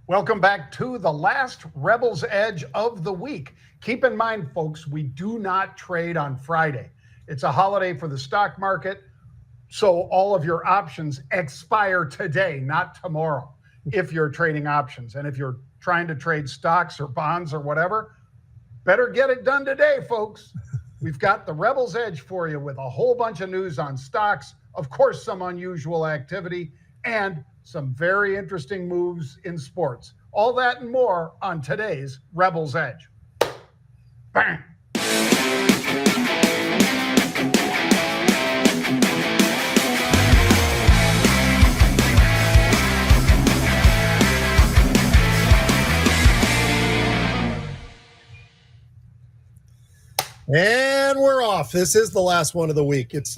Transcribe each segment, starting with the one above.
Welcome back to the last Rebels Edge of the week. Keep in mind, folks, we do not trade on Friday. It's a holiday for the stock market, so all of your options expire today, not tomorrow, if you're trading options. And if you're trying to trade stocks or bonds or whatever, better get it done today, folks. We've got the Rebels Edge for you with a whole bunch of news on stocks, of course, some unusual activity, and some very interesting moves in sports. All that and more on today's Rebels Edge. Bang! And we're off. This is the last one of the week. It's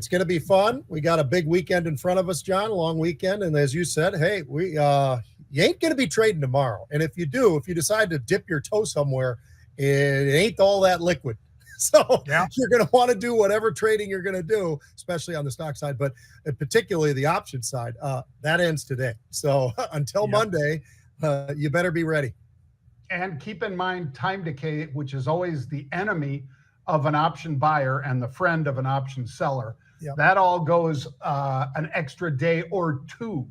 going to be fun. We got a big weekend in front of us, John, a long weekend. And as you said, hey, you ain't going to be trading tomorrow. And if you decide to dip your toe somewhere, it ain't all that liquid. So You're going to want to do whatever trading you're going to do, especially on the stock side, but particularly the option side. That ends today. So until Monday, you better be ready. And keep in mind time decay, which is always the enemy of an option buyer and the friend of an option seller. Yep. That all goes an extra day or two,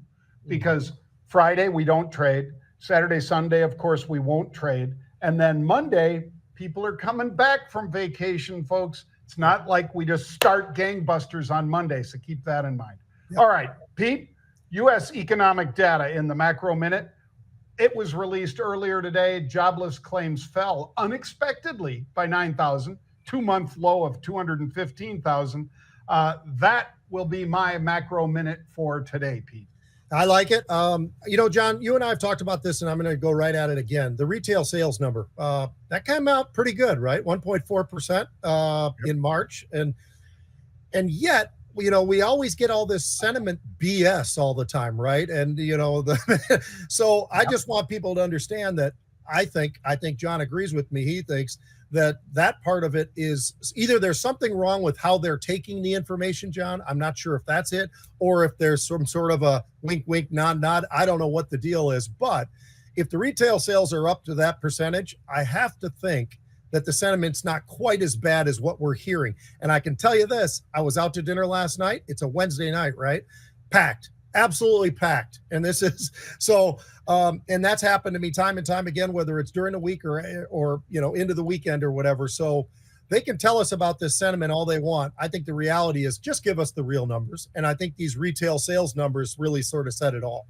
because Friday we don't trade. Saturday, Sunday, of course, we won't trade. And then Monday, people are coming back from vacation, folks. It's not like we just start gangbusters on Monday, so keep that in mind. Yep. All right, Pete, U.S. economic data in the macro minute. It was released earlier today. Jobless claims fell unexpectedly by 9,000, 2-month low of 215,000. That will be my macro minute for today, Pete. I like it. John, you and I have talked about this, and I'm going to go right at it again. The retail sales number, that came out pretty good, right? 1.4% in March. And yet, we always get all this sentiment BS all the time, right? And, so I just want people to understand that I think John agrees with me. He thinks that part of it is either there's something wrong with how they're taking the information, John. I'm not sure if that's it, or if there's some sort of a wink, wink, nod, nod. I don't know what the deal is. But if the retail sales are up to that percentage, I have to think that the sentiment's not quite as bad as what we're hearing. And I can tell you this, I was out to dinner last night. It's a Wednesday night, right? Packed, absolutely packed. And this is so, and that's happened to me time and time again, whether it's during the week or into the weekend or whatever. So they can tell us about this sentiment all they want. I think the reality is just give us the real numbers. And I think these retail sales numbers really sort of said it all.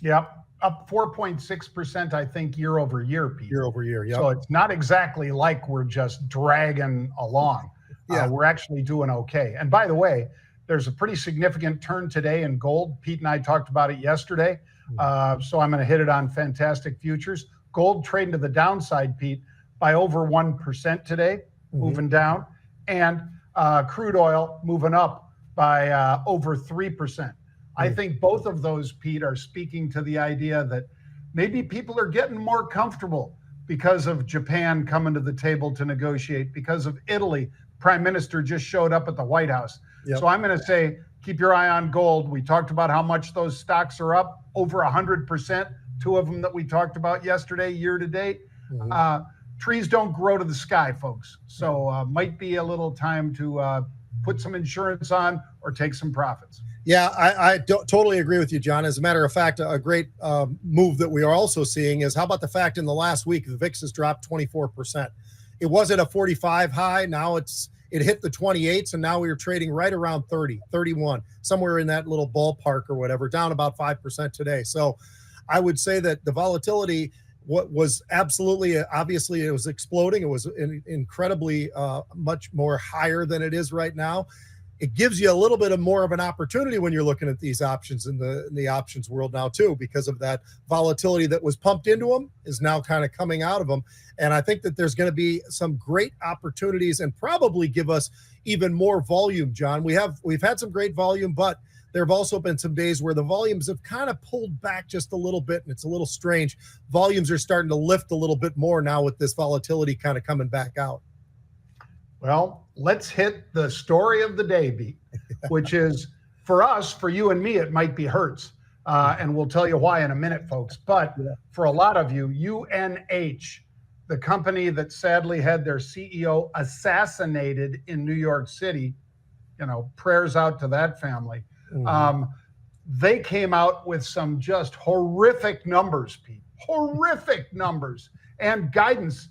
Yep. Up 4.6%, I think, year over year, Pete. Year over year, yeah. So it's not exactly like we're just dragging along. Yeah. We're actually doing okay. And by the way, there's a pretty significant turn today in gold. Pete and I talked about it yesterday. So I'm going to hit it on Fantastic Futures. Gold trading to the downside, Pete, by over 1% today, moving down. And crude oil moving up by over 3%. I think both of those, Pete, are speaking to the idea that maybe people are getting more comfortable because of Japan coming to the table to negotiate, because of Italy. Prime Minister just showed up at the White House. Yep. So I'm going to say, keep your eye on gold. We talked about how much those stocks are up, over 100%. Two of them that we talked about yesterday, year to date. Trees don't grow to the sky, folks. So might be a little time to put some insurance on or take some profits. Yeah, I totally agree with you, John. As a matter of fact, a great move that we are also seeing is, how about the fact in the last week, the VIX has dropped 24%. It was at a 45 high. Now it hit the 28s, and now we are trading right around 30, 31, somewhere in that little ballpark or whatever, down about 5% today. So I would say that the volatility, what was absolutely, obviously it was exploding. It was incredibly much more higher than it is right now. It gives you a little bit of more of an opportunity when you're looking at these options in the options world now too, because of that volatility that was pumped into them is now kind of coming out of them. And I think that there's going to be some great opportunities and probably give us even more volume, John. We've had some great volume, but there have also been some days where the volumes have kind of pulled back just a little bit, and it's a little strange. Volumes are starting to lift a little bit more now with this volatility kind of coming back out. Well, let's hit the story of the day, Pete, which is, for us, for you and me, it might be Hertz. And we'll tell you why in a minute, folks. But for a lot of you, UNH, the company that sadly had their CEO assassinated in New York City, prayers out to that family. They came out with some just horrific numbers, Pete, horrific numbers, and guidance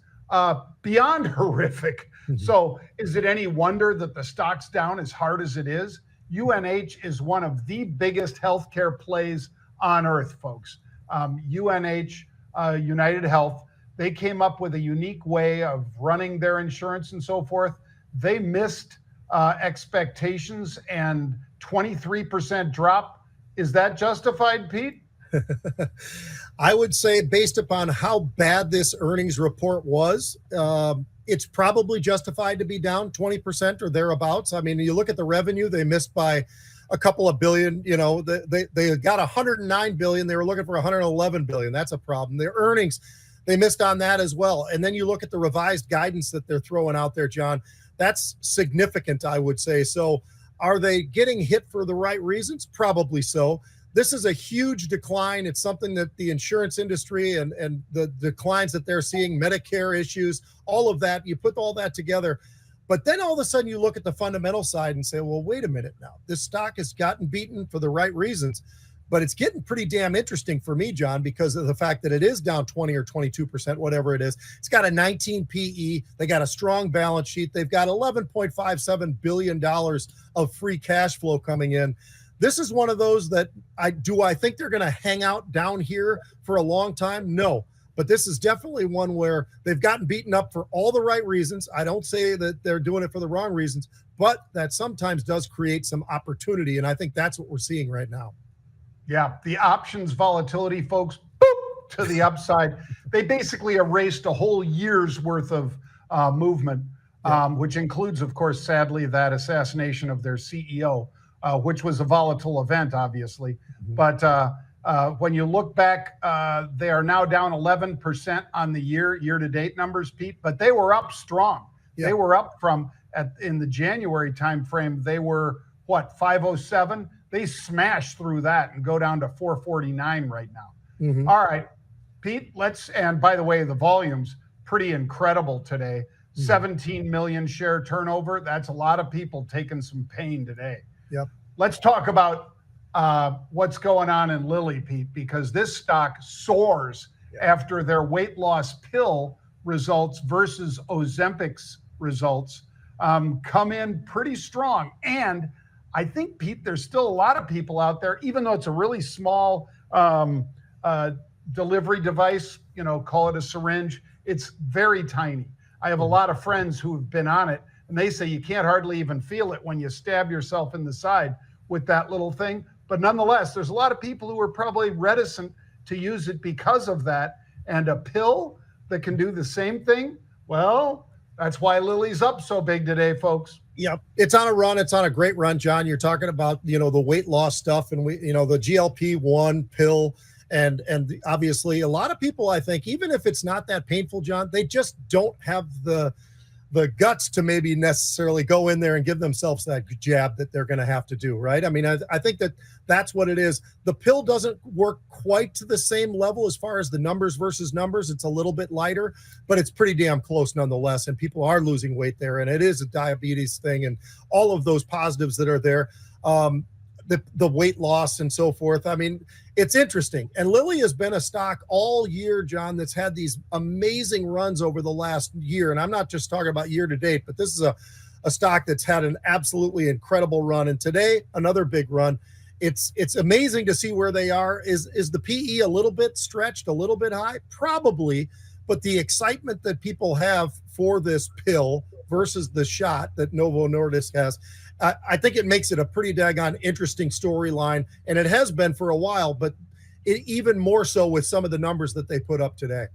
beyond horrific. So is it any wonder that the stock's down as hard as it is? UNH is one of the biggest healthcare plays on earth, folks. UNH, United Health, they came up with a unique way of running their insurance and so forth. They missed expectations, and 23% drop. Is that justified, Pete? I would say, based upon how bad this earnings report was, it's probably justified to be down 20% or thereabouts. I mean, you look at the revenue, they missed by a couple of billion. They got 109 billion. They were looking for 111 billion. That's a problem. Their earnings, they missed on that as well. And then you look at the revised guidance that they're throwing out there, John. That's significant, I would say. So are they getting hit for the right reasons? Probably so. This is a huge decline. It's something that the insurance industry and the declines that they're seeing, Medicare issues, all of that, you put all that together. But then all of a sudden you look at the fundamental side and say, well, wait a minute now. This stock has gotten beaten for the right reasons. But it's getting pretty damn interesting for me, John, because of the fact that it is down 20 or 22%, whatever it is. It's got a 19 PE. They got a strong balance sheet. They've got $11.57 billion of free cash flow coming in. This is one of those that I think they're going to hang out down here for a long time? No. But this is definitely one where they've gotten beaten up for all the right reasons. I don't say that they're doing it for the wrong reasons, but that sometimes does create some opportunity. And I think that's what we're seeing right now. Yeah, the options volatility, folks, boop, to the upside. They basically erased a whole year's worth of movement, which includes, of course, sadly, that assassination of their CEO, which was a volatile event, obviously. But when you look back, they are now down 11% on the year-to-date numbers, Pete, but they were up strong. They were up from, in the January timeframe, they were, 507? They smash through that and go down to 449 right now. All right, Pete, and by the way, the volume's pretty incredible today. 17 million share turnover. That's a lot of people taking some pain today. Let's talk about what's going on in Lilly, Pete, because this stock soars after their weight loss pill results versus Ozempic's results come in pretty strong. And I think, Pete, there's still a lot of people out there, even though it's a really small delivery device, call it a syringe, it's very tiny. I have a lot of friends who have been on it, and they say you can't hardly even feel it when you stab yourself in the side with that little thing. But nonetheless, there's a lot of people who are probably reticent to use it because of that. And a pill that can do the same thing, well, that's why Lilly's up so big today, folks. Yeah, it's on a run. It's on a great run, John. You're talking about, the weight loss stuff and the GLP-1 pill. And obviously a lot of people, I think, even if it's not that painful, John, they just don't have the guts to maybe necessarily go in there and give themselves that jab that they're going to have to do, right? I mean, I think that's what it is. The pill doesn't work quite to the same level as far as the numbers versus numbers. It's a little bit lighter, but it's pretty damn close nonetheless. And people are losing weight there. And it is a diabetes thing and all of those positives that are there. The weight loss and so forth. I mean, it's interesting. And Lilly has been a stock all year, John, that's had these amazing runs over the last year. And I'm not just talking about year to date, but this is a stock that's had an absolutely incredible run. And today, another big run. It's amazing to see where they are. Is the PE a little bit stretched, a little bit high? Probably. But the excitement that people have for this pill versus the shot that Novo Nordisk has, I think it makes it a pretty daggone interesting storyline, and it has been for a while, but even more so with some of the numbers that they put up today.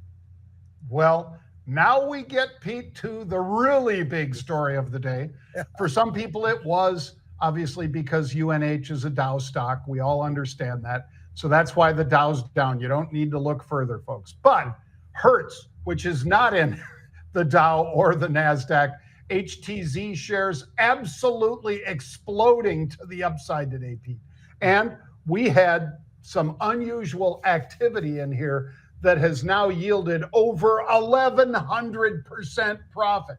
Well, now we get, Pete, to the really big story of the day. For some people, it was obviously because UNH is a Dow stock. We all understand that. So that's why the Dow's down. You don't need to look further, folks. But Hertz, which is not in the Dow or the NASDAQ, HTZ shares absolutely exploding to the upside today, Pete. And we had some unusual activity in here that has now yielded over 1,100% profit.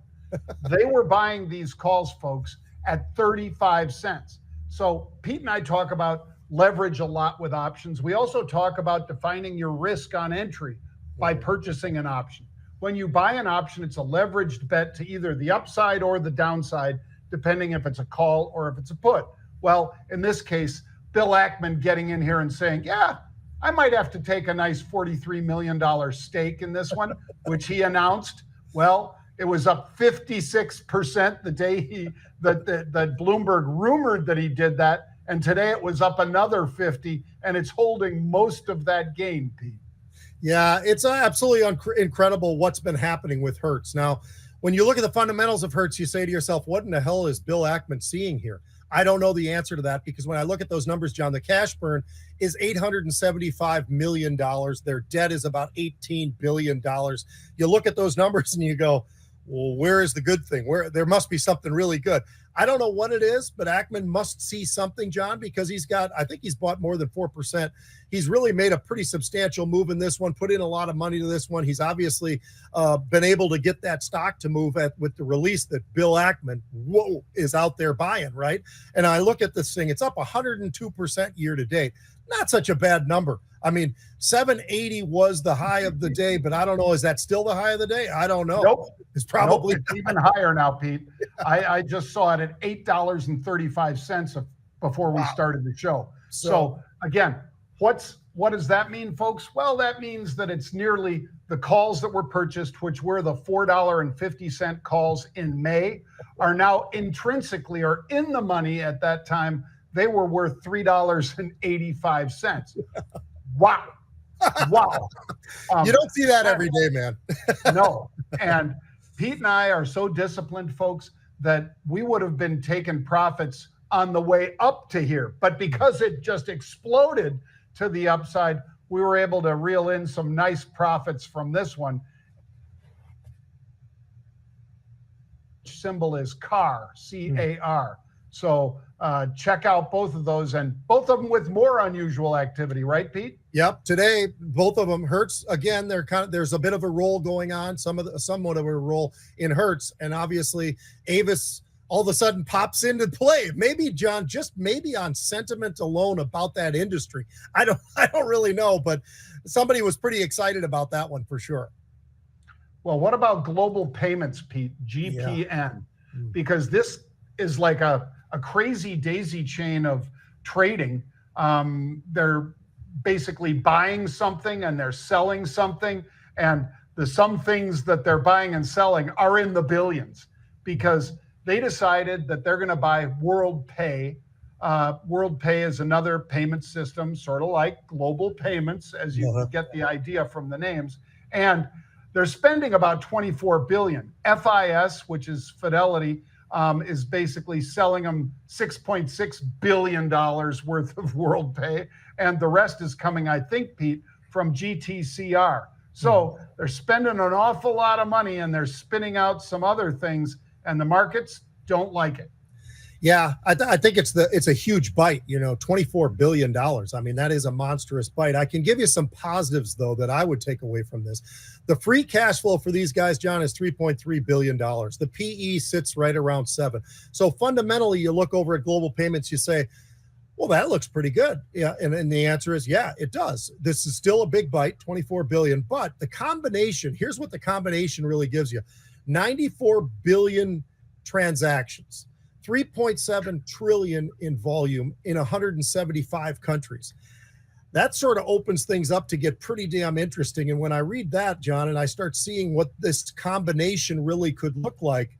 They were buying these calls, folks, at 35 cents. So Pete and I talk about leverage a lot with options. We also talk about defining your risk on entry by purchasing an option. When you buy an option, it's a leveraged bet to either the upside or the downside, depending if it's a call or if it's a put. Well, in this case, Bill Ackerman getting in here and saying, yeah, I might have to take a nice $43 million stake in this one, which he announced. Well, it was up 56% the day that Bloomberg rumored that he did that. And today it was up another 50, and it's holding most of that gain, Pete. Yeah, it's absolutely incredible what's been happening with Hertz. Now, when you look at the fundamentals of Hertz, you say to yourself, what in the hell is Bill Ackerman seeing here? I don't know the answer to that, because when I look at those numbers, John, the cash burn is $875 million. Their debt is about $18 billion. You look at those numbers and you go, well, where is the good thing? There must be something really good. I don't know what it is, but Ackerman must see something, John, because I think he's bought more than 4%. He's really made a pretty substantial move in this one, put in a lot of money to this one. He's obviously been able to get that stock to move with the release that Bill Ackerman, is out there buying, right? And I look at this thing, it's up 102% year to date. Not such a bad number. I mean, 780 was the high of the day, but I don't know. Is that still the high of the day? I don't know. Nope. It's probably it's even higher now, Pete. I just saw it at $8.35 before we started the show. So again, what does that mean, folks? Well, that means that it's nearly the calls that were purchased, which were the $4.50 calls in May, are now intrinsically or in the money at that time. They were worth $3.85. Wow. Wow. You don't see that every day, man. No. And Pete and I are so disciplined, folks, that we would have been taking profits on the way up to here. But because it just exploded to the upside, we were able to reel in some nice profits from this one. Symbol is CAR, C-A-R. So check out both of those, and both of them with more unusual activity, right, Pete? Yep. Today, both of them. Hertz, again, there's a bit of a roll going on, somewhat of a roll in Hertz, and obviously Avis all of a sudden pops into play. Maybe, John, just maybe on sentiment alone about that industry. I don't really know, but somebody was pretty excited about that one for sure. Well, what about global payments, Pete? GPN, yeah. Because this is like a crazy daisy chain of trading. They're basically buying something and they're selling something, and some things that they're buying and selling are in the billions, because they decided that they're going to buy Worldpay. Worldpay is another payment system, sort of like global payments, as you get the idea from the names. And they're spending about $24 billion. FIS, which is Fidelity, is basically selling them $6.6 billion worth of Worldpay. And the rest is coming, I think, Pete, from GTCR. So they're spending an awful lot of money, and they're spinning out some other things, and the markets don't like it. Yeah, I think it's a huge bite, $24 billion. I mean, that is a monstrous bite. I can give you some positives, though, that I would take away from this. The free cash flow for these guys, John, is $3.3 billion. The PE sits right around 7. So fundamentally, you look over at global payments, you say, well, that looks pretty good. Yeah, and the answer is, yeah, it does. This is still a big bite, $24 billion. But the combination, here's what the combination really gives you. 94 billion transactions. 3.7 trillion in volume in 175 countries. That sort of opens things up to get pretty damn interesting. And when I read that, John, and I start seeing what this combination really could look like,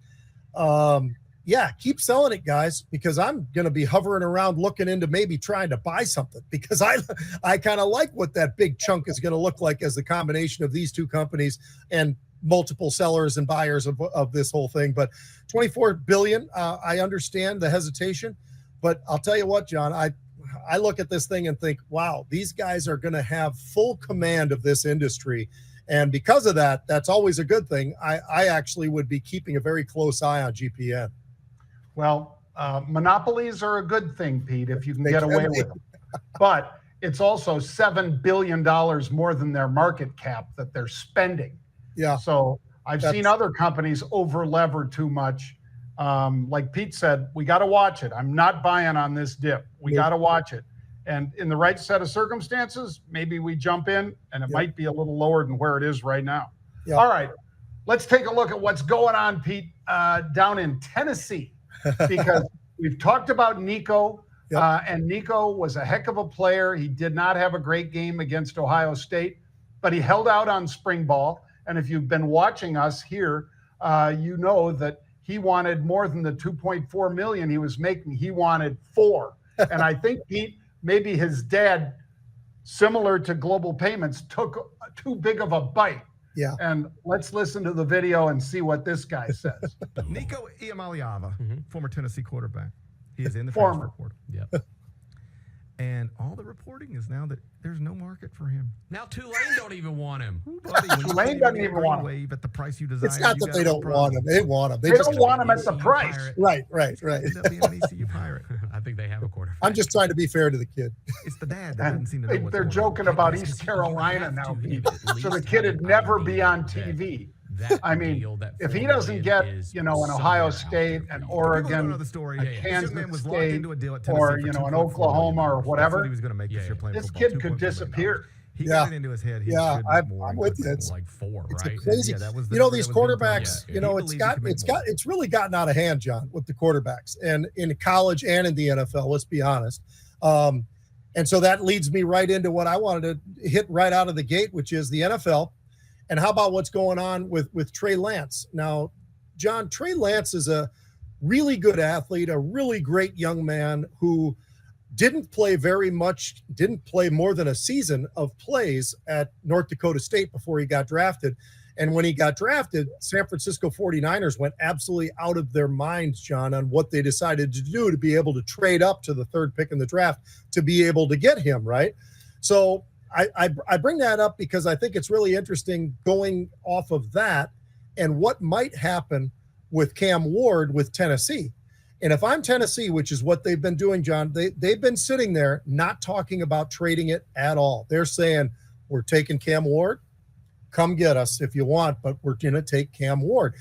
yeah, keep selling it, guys, because I'm going to be hovering around looking into maybe trying to buy something, because I kind of like what that big chunk is going to look like as the combination of these two companies and multiple sellers and buyers of this whole thing. But 24 billion, I understand the hesitation, but I'll tell you what, John, I look at this thing and think, wow, these guys are going to have full command of this industry. And because of that, that's always a good thing. I actually would be keeping a very close eye on GPN. Well, monopolies are a good thing, Pete, if you can get away with them. But it's also $7 billion more than their market cap that they're spending. Yeah. So I've seen other companies over lever too much. Like Pete said, we got to watch it. I'm not buying on this dip. We got to watch it. And in the right set of circumstances, maybe we jump in and it might be a little lower than where it is right now. Yep. All right, let's take a look at what's going on, Pete, down in Tennessee, because we've talked about Nico, and Nico was a heck of a player. He did not have a great game against Ohio State, but he held out on spring ball. And if you've been watching us here, you know that he wanted more than the $2.4 million he was making. He wanted $4 million. And I think, Pete, maybe his dad, similar to Global Payments, took too big of a bite. Yeah. And let's listen to the video and see what this guy says. Nico Iamaleava, former Tennessee quarterback. He is in the Former. transfer portal. Yep. And all the reporting is now that there's no market for him. Now Tulane don't even want him. Buddy, Tulane doesn't even want him. Wave at the price you desire. It's not that they don't want him. They want him. They don't want him at the price. Right. End up being an ECU pirate. I think they have a quarterback. I'm just trying to be fair to the kid. It's the dad that doesn't seem to know what's They're going joking on. about East Carolina now, Pete. So the kid would never be on TV. I mean, if he doesn't get, an Ohio State, an Oregon, a Kansas State, or, an Oklahoma or whatever, this kid could disappear. He got it into his head. I'm with you. It's like 4, it's right? crazy. These quarterbacks, it's really gotten out of hand, John, with the quarterbacks, and in college and in the NFL. Let's be honest. And so that leads me right into what I wanted to hit right out of the gate, which is the NFL. And how about what's going on with Trey Lance? Now, John, Trey Lance is a really good athlete, a really great young man who didn't play very much, didn't play more than a season of plays at North Dakota State before he got drafted. And when he got drafted, San Francisco 49ers went absolutely out of their minds, John, on what they decided to do to be able to trade up to the 3rd pick in the draft to be able to get him, right? So I bring that up because I think it's really interesting going off of that and what might happen with Cam Ward with Tennessee. And if I'm Tennessee, which is what they've been doing, John, they've been sitting there not talking about trading it at all. They're saying, we're taking Cam Ward. Come get us if you want, but we're going to take Cam Ward.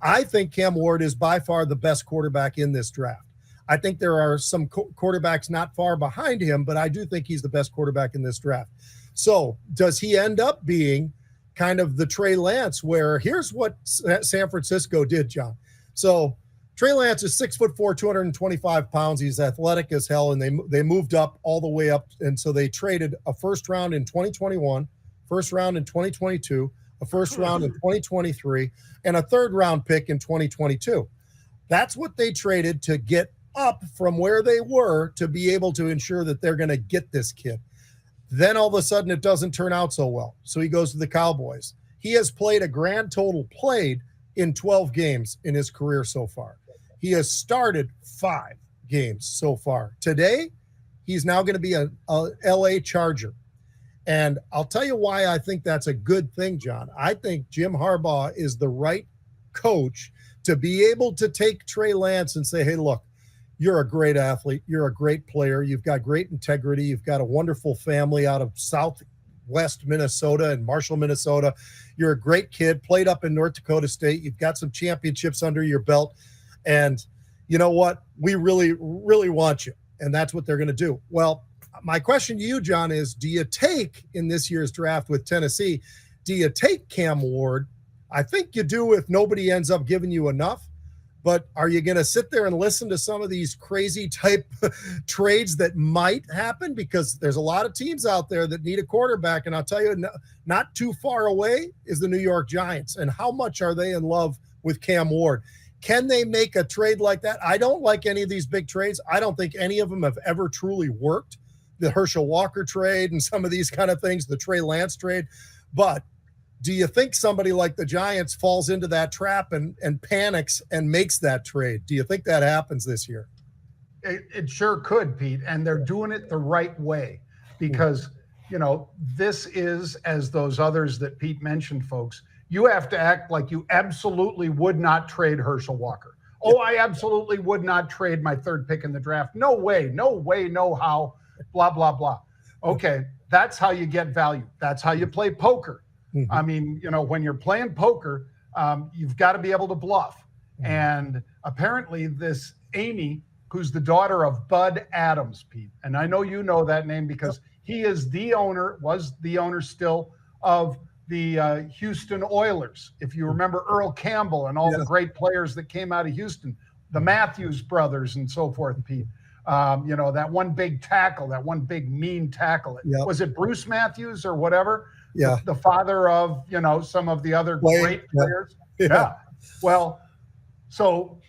I think Cam Ward is by far the best quarterback in this draft. I think there are some quarterbacks not far behind him, but I do think he's the best quarterback in this draft. So does he end up being kind of the Trey Lance, where here's what San Francisco did, John. So Trey Lance is 6'4", 225 pounds. He's athletic as hell, and they moved up all the way up. And so they traded a first round in 2021, first round in 2022, a first round in 2023, and a 3rd round pick in 2022. That's what they traded to get up from where they were to be able to ensure that they're going to get this kid. Then all of a sudden it doesn't turn out so well. So he goes to the Cowboys. He has played a grand total played in 12 games in his career so far. He has started 5 games so far. Today, he's now going to be a LA Charger. And I'll tell you why I think that's a good thing, John. I think Jim Harbaugh is the right coach to be able to take Trey Lance and say, hey, look, you're a great athlete. You're a great player. You've got great integrity. You've got a wonderful family out of Southwest Minnesota and Marshall, Minnesota. You're a great kid, played up in North Dakota State. You've got some championships under your belt. And you know what? We really, really want you. And that's what they're going to do. Well, my question to you, John, is do you take in this year's draft with Tennessee, do you take Cam Ward? I think you do if nobody ends up giving you enough. But are you going to sit there and listen to some of these crazy type trades that might happen? Because there's a lot of teams out there that need a quarterback. And I'll tell you, not too far away is the New York Giants. And how much are they in love with Cam Ward? Can they make a trade like that? I don't like any of these big trades. I don't think any of them have ever truly worked. The Herschel Walker trade and some of these kind of things, the Trey Lance trade. But do you think somebody like the Giants falls into that trap and panics and makes that trade? Do you think that happens this year? It sure could, Pete. And they're doing it the right way because, this is, as those others that Pete mentioned, folks, you have to act like you absolutely would not trade Herschel Walker. Oh, I absolutely would not trade my 3rd pick in the draft. No way, no how, blah, blah, blah. Okay, that's how you get value. That's how you play poker. Mm-hmm. I mean, when you're playing poker, you've got to be able to bluff. Mm-hmm. And apparently this Amy, who's the daughter of Bud Adams, Pete, and I know you know that name because he is was the owner still of the Houston Oilers. If you remember Earl Campbell and all the great players that came out of Houston, the Matthews brothers and so forth, Pete. That one big tackle, that one big mean tackle. Yep. Was it Bruce Matthews or whatever? Yeah. The father of, some of the other great players. Yeah. Well, so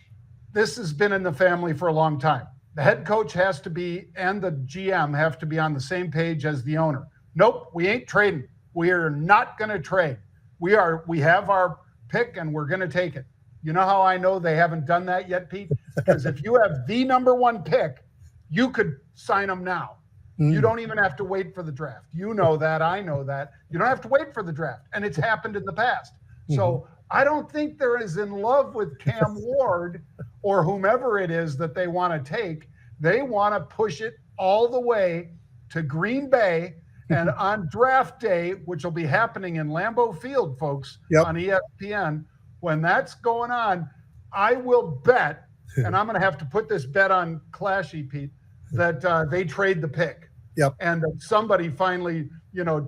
this has been in the family for a long time. The head coach has to be, and the GM have to be on the same page as the owner. Nope, we ain't trading. We are not going to trade. We have our pick and we're going to take it. You know how I know they haven't done that yet, Pete? Because if you have the number one pick, you could sign them now. You don't even have to wait for the draft. You know that. I know that. You don't have to wait for the draft. And it's happened in the past. So I don't think they're as in love with Cam Ward or whomever it is that they want to take. They want to push it all the way to Green Bay. And on draft day, which will be happening in Lambeau Field, folks, on ESPN, when that's going on, I will bet, and I'm going to have to put this bet on Clashy, Pete, that they trade the pick. Yep. And that somebody finally,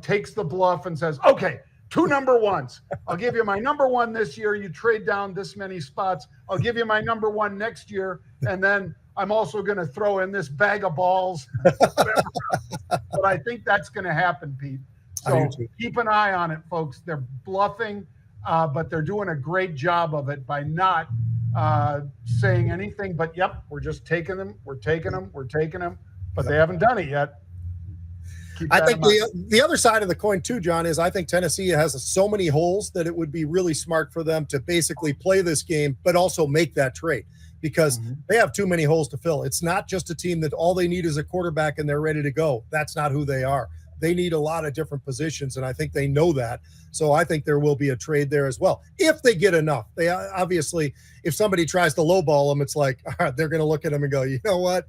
takes the bluff and says, okay, 2 number ones. I'll give you my number one this year. You trade down this many spots. I'll give you my number one next year. And then I'm also going to throw in this bag of balls. But I think that's going to happen, Pete. So keep an eye on it, folks. They're bluffing, but they're doing a great job of it by not saying anything but, yep, we're just taking them. We're taking them. We're taking them. But they haven't done it yet. I think the other side of the coin too, John, is I think Tennessee has so many holes that it would be really smart for them to basically play this game, but also make that trade because they have too many holes to fill. It's not just a team that all they need is a quarterback and they're ready to go. That's not who they are. They need a lot of different positions, and I think they know that. So I think there will be a trade there as well if they get enough. They obviously, if somebody tries to lowball them, it's like they're going to look at them and go, you know what?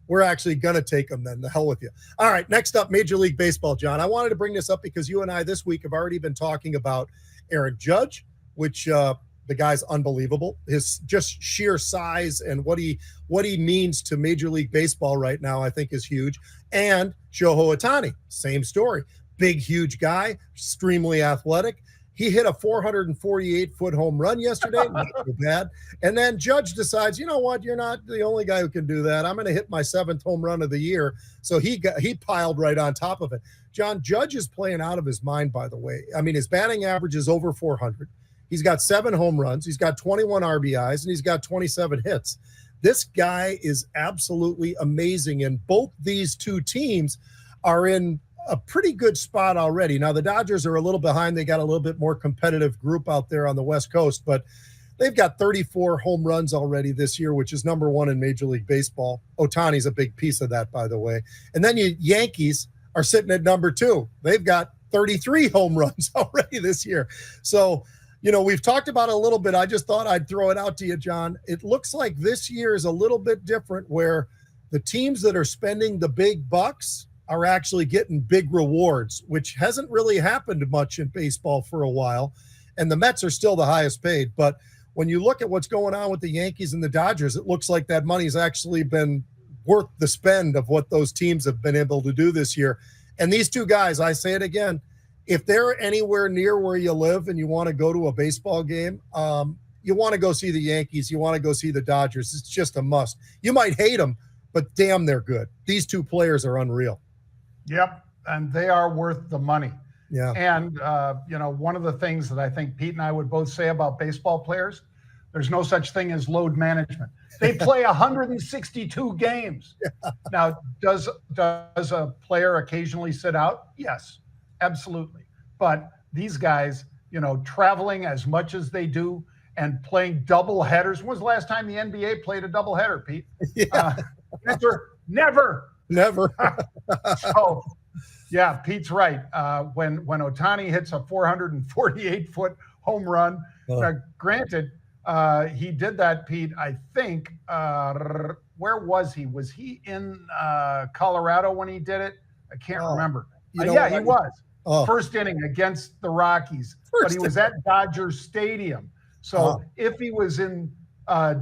We're actually going to take them then. The hell with you. All right, next up, Major League Baseball, John. I wanted to bring this up because you and I this week have already been talking about Aaron Judge, which the guy's unbelievable. His just sheer size and what he means to Major League Baseball right now, I think is huge. And Shohei Ohtani, same story. Big, huge guy, extremely athletic. He hit a 448-foot home run yesterday. Not too bad. And then Judge decides, you know what? You're not the only guy who can do that. I'm going to hit my 7th home run of the year. So he piled right on top of it. John, Judge is playing out of his mind, by the way. I mean, his batting average is over 400. He's got 7 home runs. He's got 21 RBIs, and he's got 27 hits. This guy is absolutely amazing. And both these two teams are in a pretty good spot already. Now, the Dodgers are a little behind. They got a little bit more competitive group out there on the West Coast, but they've got 34 home runs already this year, which is number 1 in Major League Baseball. Ohtani's a big piece of that, by the way. And then Yankees are sitting at number 2. They've got 33 home runs already this year. So, we've talked about it a little bit. I just thought I'd throw it out to you, John. It looks like this year is a little bit different where the teams that are spending the big bucks are actually getting big rewards, which hasn't really happened much in baseball for a while. And the Mets are still the highest paid. But when you look at what's going on with the Yankees and the Dodgers, it looks like that money's actually been worth the spend of what those teams have been able to do this year. And these two guys, I say it again, if they're anywhere near where you live and you want to go to a baseball game, you want to go see the Yankees, you want to go see the Dodgers. It's just a must. You might hate them, but damn, they're good. These two players are unreal. Yep, and they are worth the money. Yeah. And, one of the things that I think Pete and I would both say about baseball players, there's no such thing as load management. They play 162 games. Yeah. Now, does a player occasionally sit out? Yes, absolutely. But these guys, traveling as much as they do and playing double headers. When was the last time the NBA played a double header, Pete? Yeah. Never. So, yeah, Pete's right. When Ohtani hits a 448-foot home run, granted, he did that, Pete, I think, where was he? Was he in Colorado when he did it? I can't remember. You know yeah, what? he was. Oh. First inning against the Rockies, but he was at Dodger Stadium. So if he was in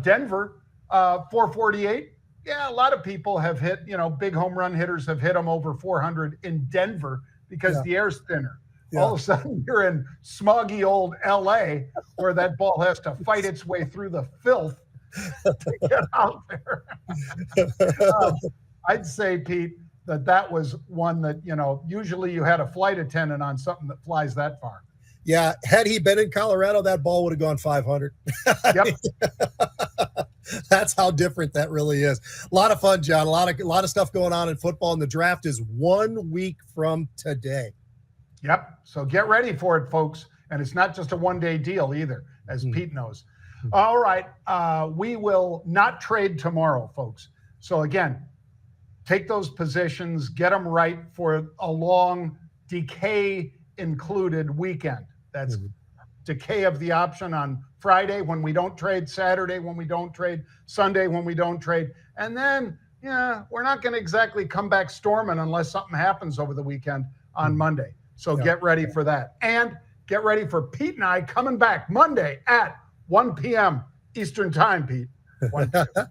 Denver, 448, yeah, a lot of people have hit, big home run hitters have hit him over 400 in Denver because the air's thinner. Yeah. All of a sudden, you're in smoggy old LA where that ball has to fight its way through the filth to get out there. I'd say, Pete, that was one that, usually you had a flight attendant on something that flies that far. Yeah. Had he been in Colorado, that ball would have gone 500. Yep. That's how different that really is. A lot of fun, John. A lot of stuff going on in football, and the draft is 1 week from today. Yep. So get ready for it, folks. And it's not just a one-day deal either, as Pete knows. All right. We will not trade tomorrow, folks. So again, take those positions, get them right for a long decay included weekend. That's decay of the option on Friday when we don't trade, Saturday when we don't trade, Sunday when we don't trade. And then, we're not going to exactly come back storming unless something happens over the weekend on Monday. So get ready for that. And get ready for Pete and I coming back Monday at 1 p.m. Eastern Time, Pete. 1 p.m.